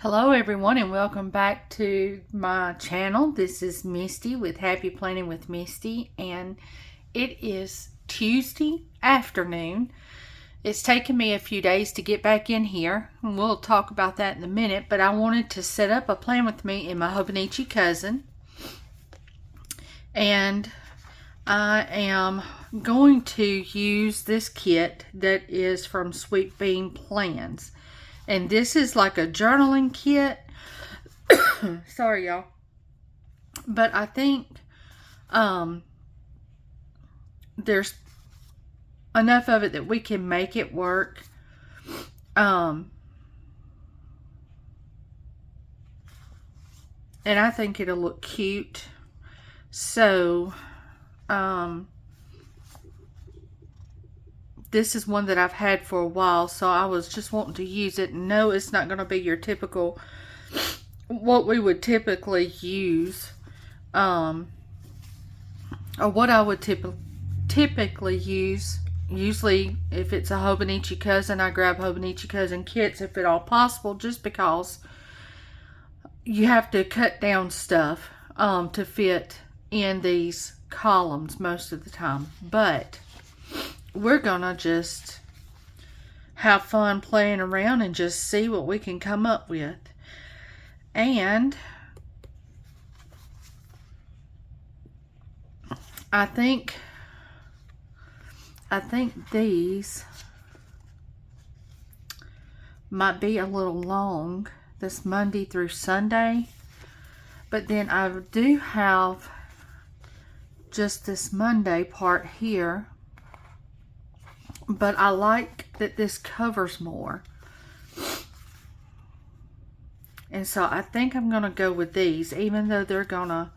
Hello everyone and welcome back to my channel. This is Misty with Happy Planning with Misty, and it is Tuesday afternoon. It's taken me a few days to get back in here, and we'll talk about that in a minute, but I wanted to set up a plan with me in my Hobonichi Cousin, and I am going to use this kit that is from Sweet Bean Plans. And this is like a journaling kit. Sorry, y'all. But I think there's enough of it that we can make it work. And I think it'll look cute. So, this is one that I've had for a while, so I was just wanting to use it. No, it's not going to be your typical, what we would typically use, or what I would typically use. Usually, if it's a Hobonichi Cousin, I grab Hobonichi Cousin kits if at all possible, just because you have to cut down stuff to fit in these columns most of the time. But we're gonna just have fun playing around and just see what we can come up with. And I think these might be a little long, this Monday through Sunday, but then I do have just this Monday part here. But I like that this covers more. And so I think I'm going to go with these, even though they're going to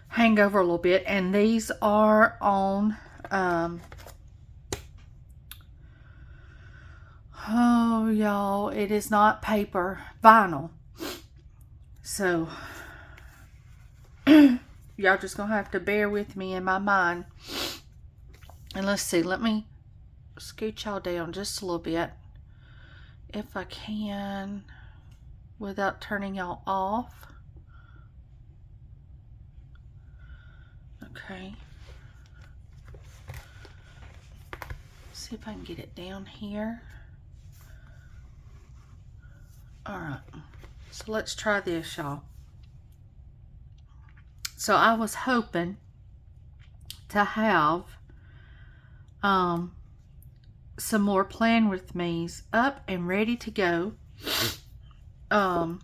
hang over a little bit. And these are on, oh y'all, it is not paper, vinyl. So, y'all just going to have to bear with me in my mind. And let's see, let me scoot y'all down just a little bit if I can without turning y'all off. Okay, see if I can get it down here. Alright, so let's try this, y'all. So I was hoping to have some more Plan With Me's up and ready to go. But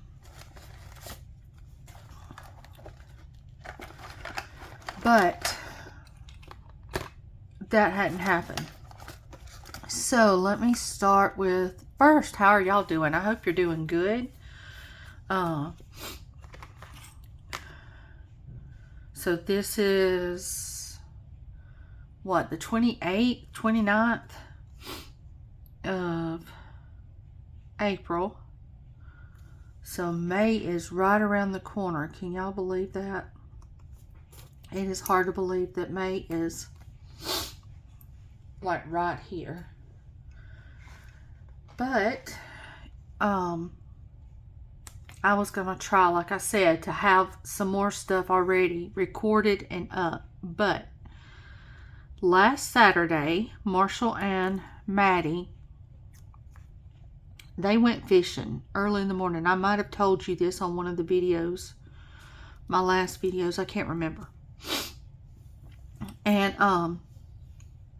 that hadn't happened. So let me start with first, how are y'all doing? I hope you're doing good. So this is what, the 28th, 29th of April. So May is right around the corner. Can y'all believe that? It is hard to believe that May is like right here. But I was gonna try, like I said, to have some more stuff already recorded and up. But last Saturday, Marshall and Maddie, they went fishing early in the morning. I might have told you this on one of the videos, my last videos, I can't remember. And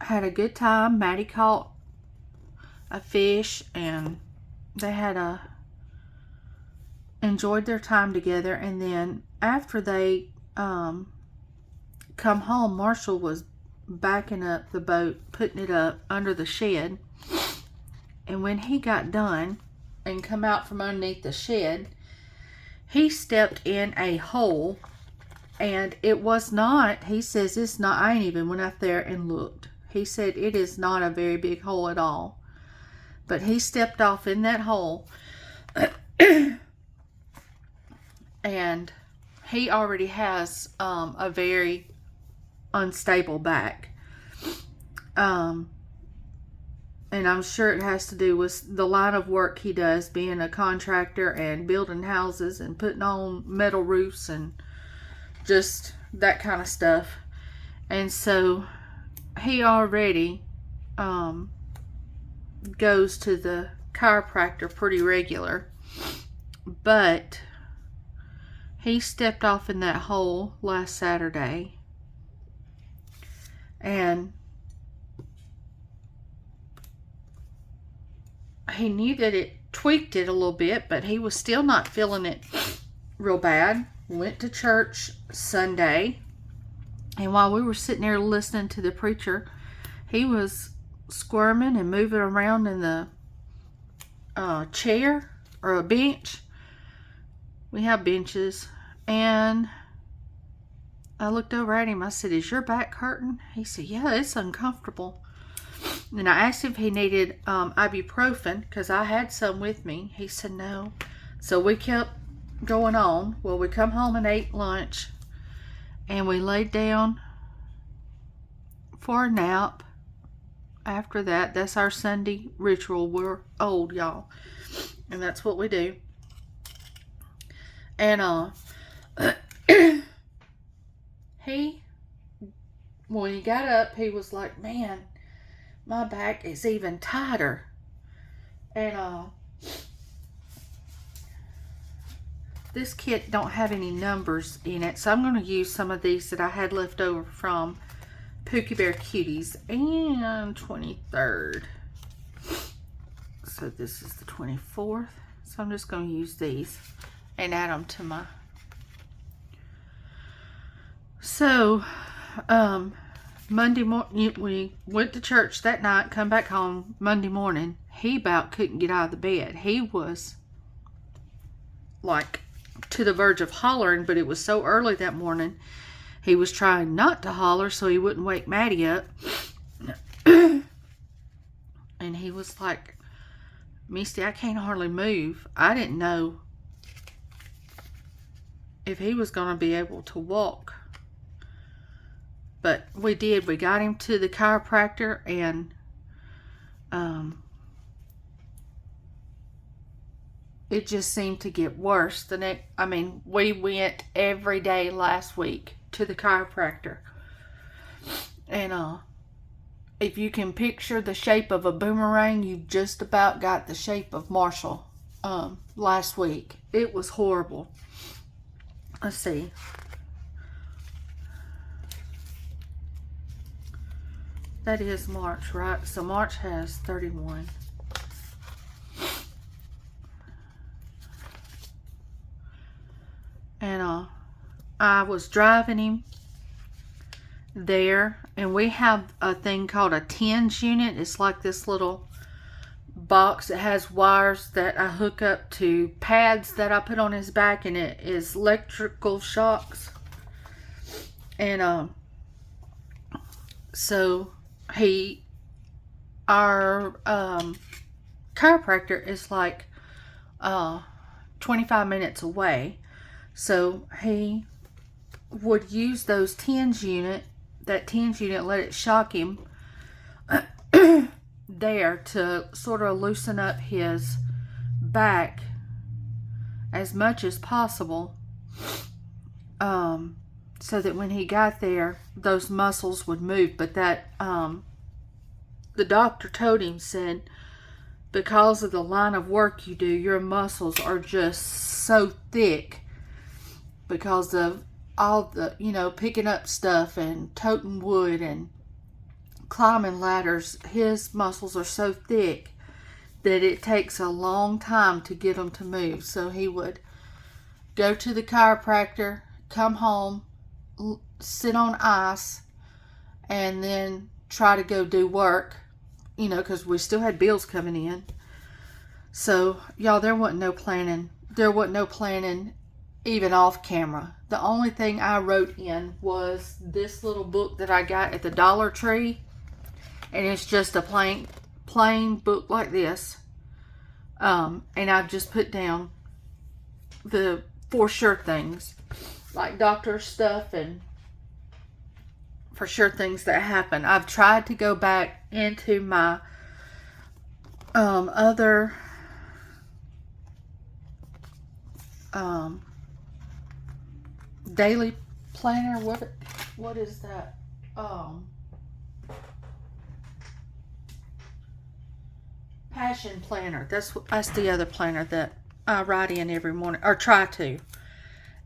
had a good time. Maddie caught a fish, and they had enjoyed their time together. And then after they come home, Marshall was backing up the boat, putting it up under the shed. And when he got done and come out from underneath the shed, he stepped in a hole, and it was not, he says it's not, I ain't even went out there and looked. He said it is not a very big hole at all. But he stepped off in that hole and he already has a very unstable back. And I'm sure it has to do with the line of work he does, being a contractor and building houses and putting on metal roofs and just that kind of stuff. And so he already goes to the chiropractor pretty regular. But he stepped off in that hole last Saturday. And he knew that it tweaked it a little bit, but he was still not feeling it real bad. Went to church Sunday, and while we were sitting there listening to the preacher, he was squirming and moving around in the chair or a bench. We have benches, and I looked over at him. I said, "Is your back hurting?" He said, "Yeah, it's uncomfortable." And I asked if he needed ibuprofen, because I had some with me. He said no. So we kept going on. Well, we come home and ate lunch, and we laid down for a nap. After that, that's our Sunday ritual. We're old, y'all, and that's what we do. And when he got up, he was like, "Man, my back is even tighter." And this kit don't have any numbers in it, so I'm going to use some of these that I had left over from Pookie Bear Cuties. And 23rd. So this is the 24th. So I'm just going to use these and add them to my... So, Monday morning, we went to church that night, come back home Monday morning. He about couldn't get out of the bed. He was like to the verge of hollering, but it was so early that morning. He was trying not to holler so he wouldn't wake Maddie up. And he was like, "Misty, I can't hardly move." I didn't know if he was going to be able to walk. But we did. We got him to the chiropractor, and it just seemed to get worse. We went every day last week to the chiropractor. And if you can picture the shape of a boomerang, you just about got the shape of Marshall last week. It was horrible. Let's see. That is March, right? So March has 31. And I was driving him there, and we have a thing called a TENS unit. It's like this little box that has wires that I hook up to pads that I put on his back, and it is electrical shocks. And so our chiropractor is like 25 minutes away. So he would use those TENS unit, let it shock him there to sort of loosen up his back as much as possible, so that when he got there, those muscles would move. But that the doctor told him, said, because of the line of work you do, your muscles are just so thick because of all the, picking up stuff and toting wood and climbing ladders. His muscles are so thick that it takes a long time to get them to move. So he would go to the chiropractor, come home, sit on ice, and then try to go do work, because we still had bills coming in. So, y'all, there wasn't no planning. There wasn't no planning even off camera. The only thing I wrote in was this little book that I got at the Dollar Tree. And it's just a plain book like this. And I've just put down the for sure things, like doctor stuff and for sure things that happen. I've tried to go back into my other daily planner. What is that? Passion planner. That's the other planner that I write in every morning, or try to.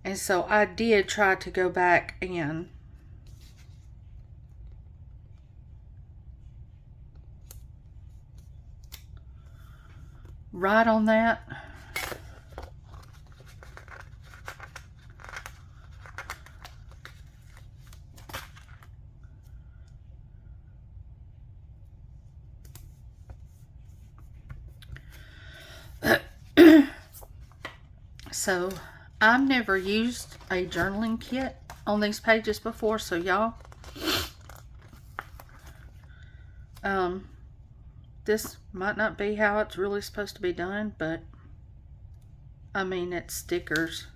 And so I did try to go back and write on that. So I've never used a journaling kit on these pages before, so y'all, this might not be how it's really supposed to be done, but I mean, it's stickers,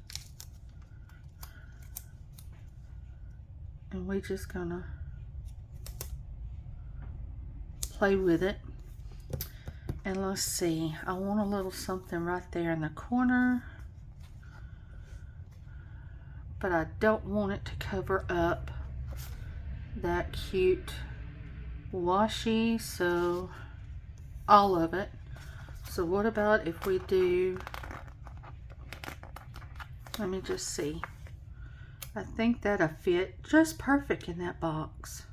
and we just gonna play with it. And let's see, I want a little something right there in the corner, but I don't want it to cover up that cute washi, so all of it. So what about if we do, let me just see, I think that'll fit just perfect in that box.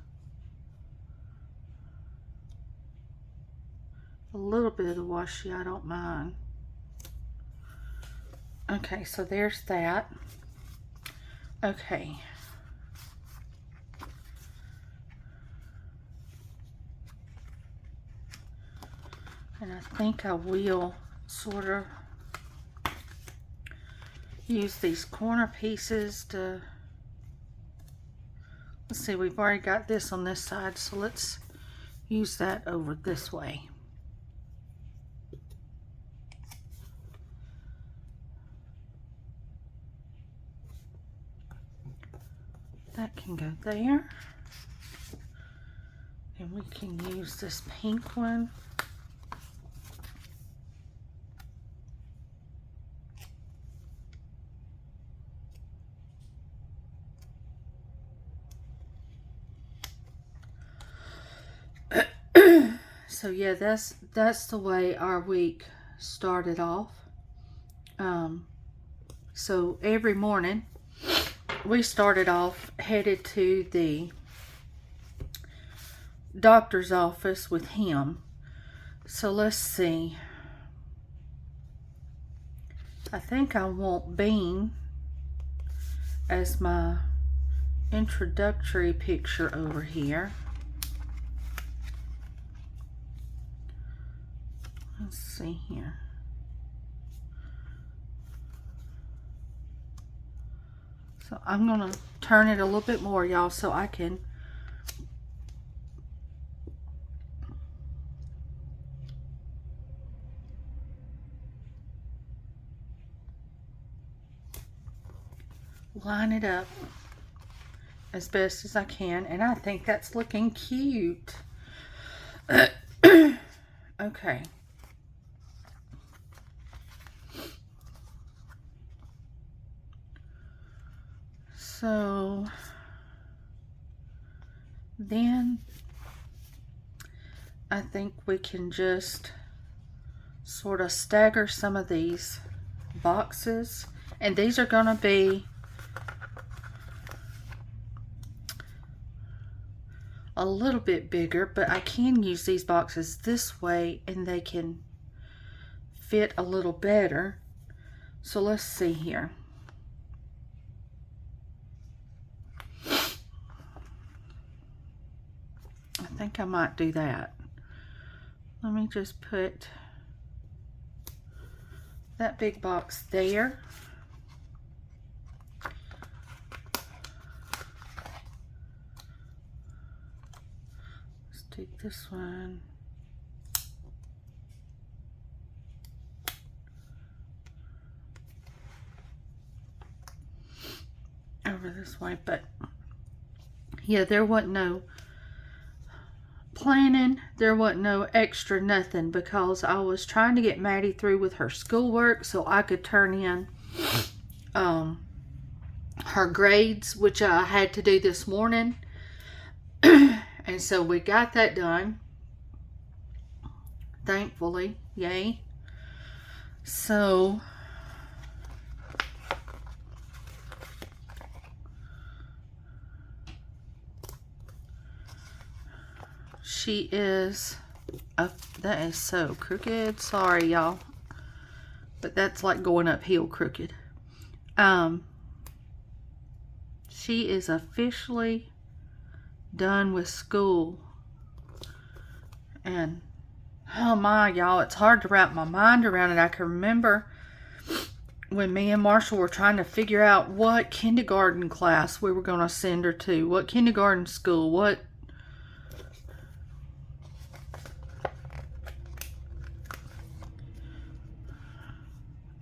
A little bit of the washi, I don't mind. Okay, so there's that. Okay. And I think I will sort of use these corner pieces to, let's see, we've already got this on this side, so let's use that over this way. That can go there. And we can use this pink one. So yeah, that's the way our week started off. So every morning we started off headed to the doctor's office with him. So let's see. I think I want Bean as my introductory picture over here. Let's see here. So I'm gonna turn it a little bit more, y'all, so I can line it up as best as I can, and I think that's looking cute. Okay. So then I think we can just sort of stagger some of these boxes, and these are going to be a little bit bigger, but I can use these boxes this way and they can fit a little better. So let's see here. I think I might do that. Let me just put that big box there. Let's take this one. Over this way, but yeah, there wasn't no planning, there wasn't no extra nothing because I was trying to get Maddie through with her schoolwork so I could turn in her grades, which I had to do this morning. And so we got that done, thankfully. Yay. So she is that is so crooked. Sorry, y'all, but that's like going uphill crooked. She is officially done with school. And oh my, y'all, it's hard to wrap my mind around it. I can remember when me and Marshall were trying to figure out what kindergarten class we were going to send her to, what kindergarten school, what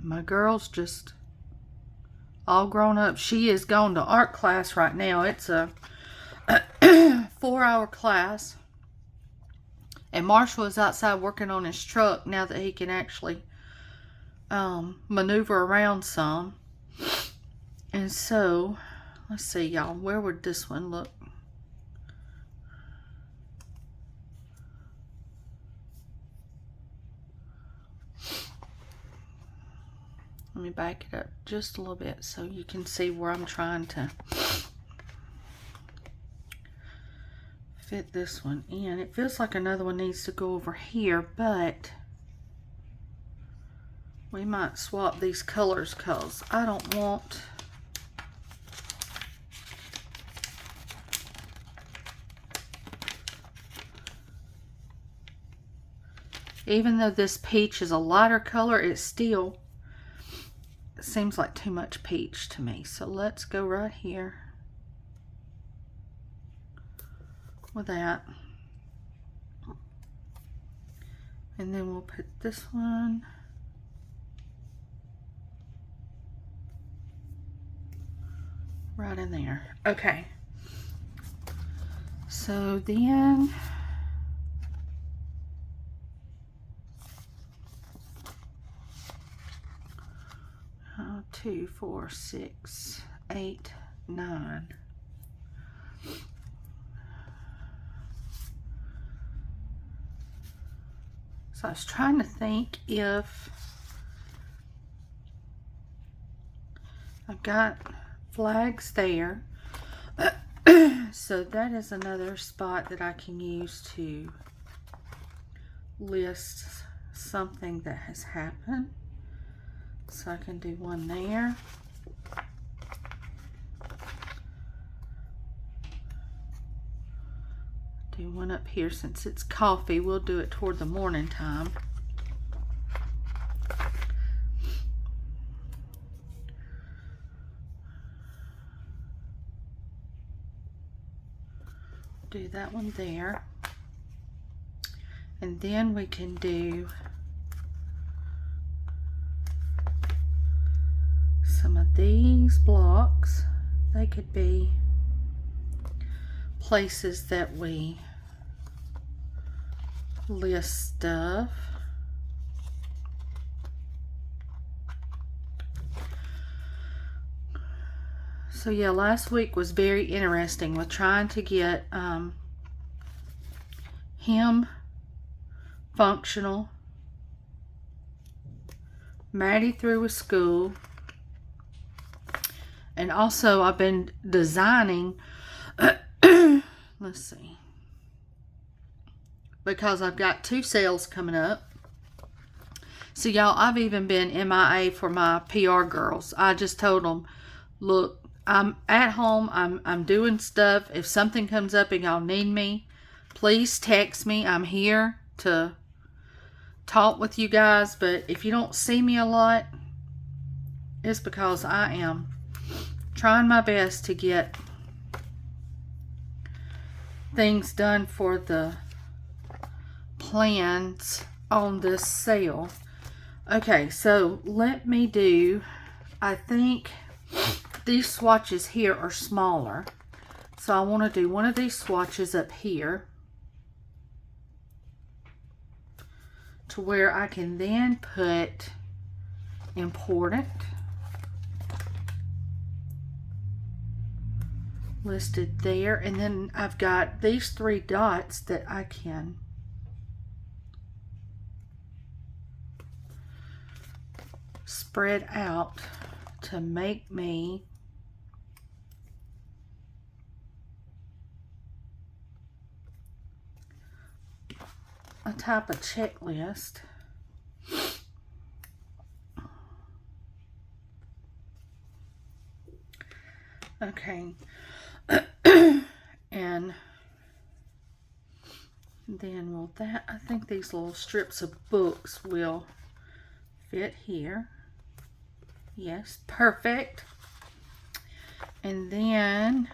my girl's just all grown up. She is going to art class right now. It's a 4-hour class. And Marshall is outside working on his truck now that he can actually maneuver around some. And so, let's see, y'all. Where would this one look? Let me back it up just a little bit so you can see where I'm trying to fit this one in. It feels like another one needs to go over here, but we might swap these colors because I don't want even though this peach is a lighter color, it still seems like too much peach to me. So let's go right here with that. And then we'll put this one right in there. Okay. So then 2, 4, 6, 8, 9. So I was trying to think if I've got flags there. So that is another spot that I can use to list something that has happened. So I can do one there. Do one up here. Since it's coffee, we'll do it toward the morning time. Do that one there. And then we can do some of these blocks. They could be places that we list stuff. So yeah, last week was very interesting with trying to get him functional, Maddie through with school, and also I've been designing let's see, because I've got 2 sales coming up. So y'all, I've even been MIA for my PR girls. I just told them, look, I'm at home, I'm doing stuff. If something comes up and y'all need me, please text me. I'm here to talk with you guys, but if you don't see me a lot, it's because I am trying my best to get things done for the plans on this sale. Okay, so let me do, I think these swatches here are smaller, so I want to do one of these swatches up here. to where I can then put important listed there, and then I've got these 3 dots that I can spread out to make me a type of checklist. Okay. And then will that, I think these little strips of books will fit here. Yes, perfect. And then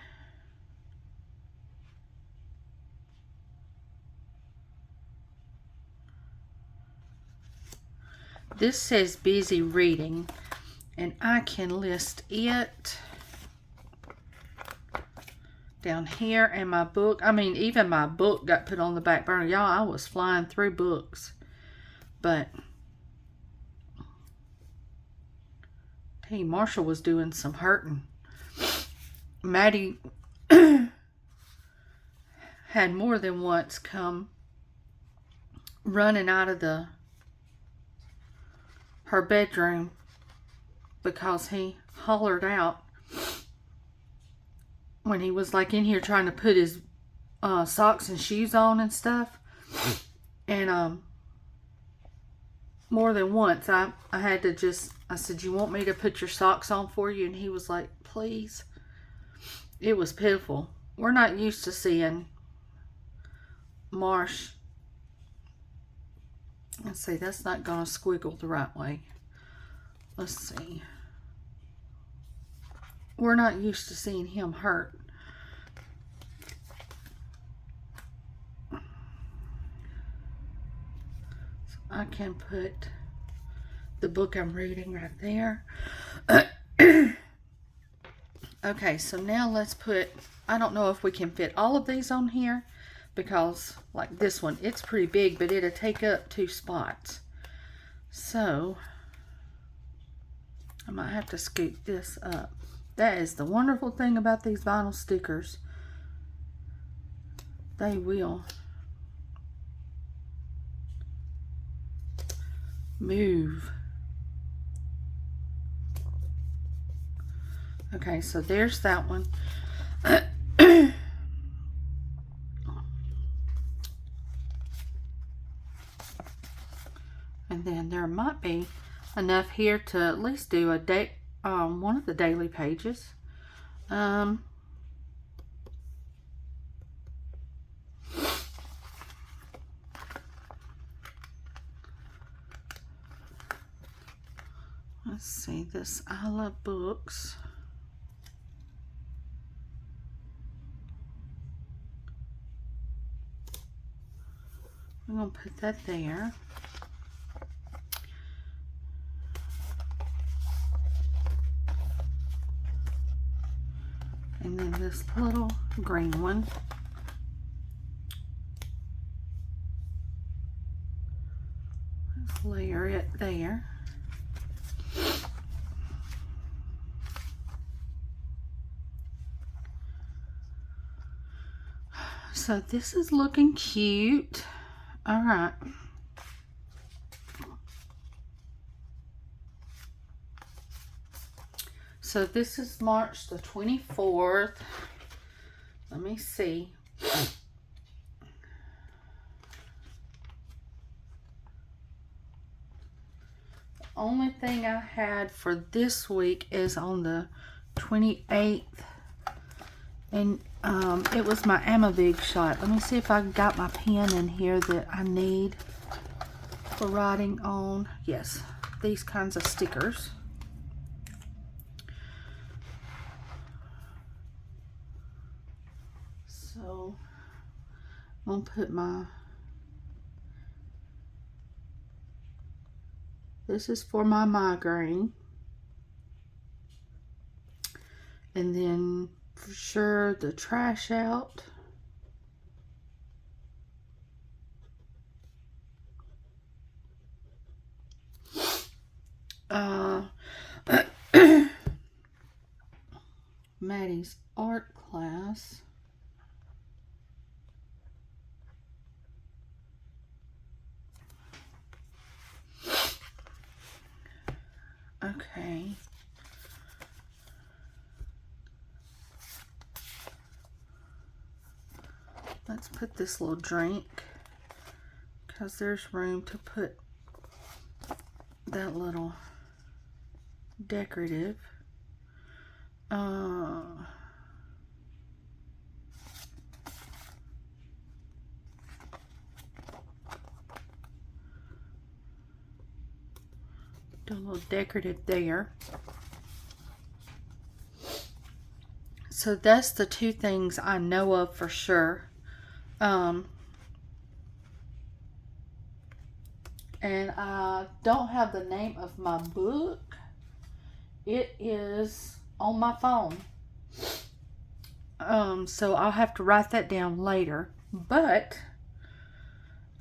this says busy reading, and I can list it down here. And my book, I mean, even my book got put on the back burner. Y'all, I was flying through books. But hey, Marshall was doing some hurting. Maddie had more than once come running out of her bedroom because he hollered out when he was like in here trying to put his socks and shoes on and stuff. And more than once I had to just, I said, you want me to put your socks on for you? And he was like, please. It was pitiful. We're not used to seeing Marsh. Let's see, that's not going to squiggle the right way. Let's see. We're not used to seeing him hurt. So I can put the book I'm reading right there. Okay, so now let's put, I don't know if we can fit all of these on here, because like this one, it's pretty big, but it'll take up 2 spots. So I might have to scoop this up. That is the wonderful thing about these vinyl stickers. They will move. Okay, so there's that one. And then there might be enough here to at least do a day, one of the daily pages. Let's see, this I love books. I'm going to put that there. And then this little green one. Let's layer it there. So this is looking cute. All right. So this is March the 24th. Let me see. The only thing I had for this week is on the 28th. And it was my Amabig shot. Let me see if I got my pen in here that I need for writing on. Yes, these kinds of stickers. So I'm going to put my, this is for my migraine. And then for sure the trash out. Maddie's art class. Okay. Let's put this little drink, because there's room to put that little decorative. Do a little decorative there. So that's the two things I know of for sure. And I don't have the name of my book. It is on my phone. So I'll have to write that down later. But,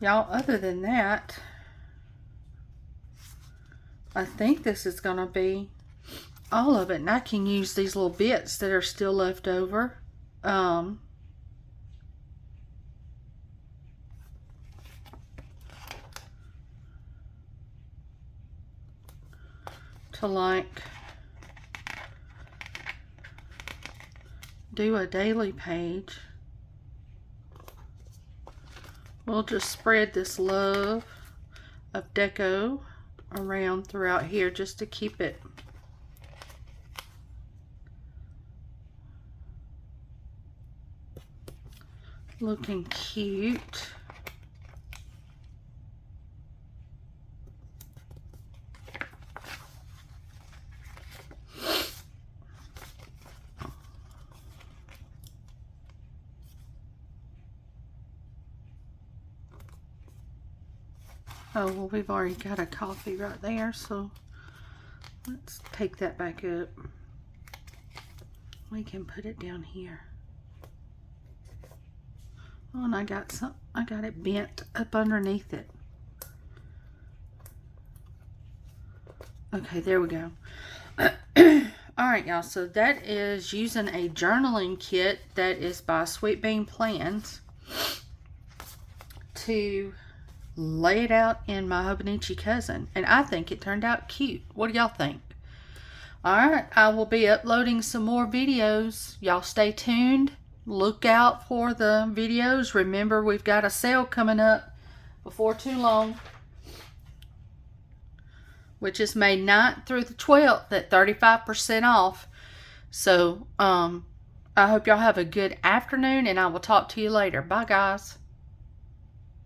y'all, other than that, I think this is going to be all of it. And I can use these little bits that are still left over. To like do a daily page. We'll just spread this love of deco around throughout here just to keep it looking cute. Oh, well, we've already got a coffee right there, so let's take that back up. We can put it down here. Oh, and I got it bent up underneath it. Okay, there we go. Alright, y'all, so that is using a journaling kit that is by Sweet Bean Plans to lay it out in my Hobonichi Cousin. And I think it turned out cute. What do y'all think? Alright, I will be uploading some more videos. Y'all stay tuned. Look out for the videos. Remember, we've got a sale coming up before too long, which is May 9th through the 12th at 35% off. So, I hope y'all have a good afternoon, and I will talk to you later. Bye, guys.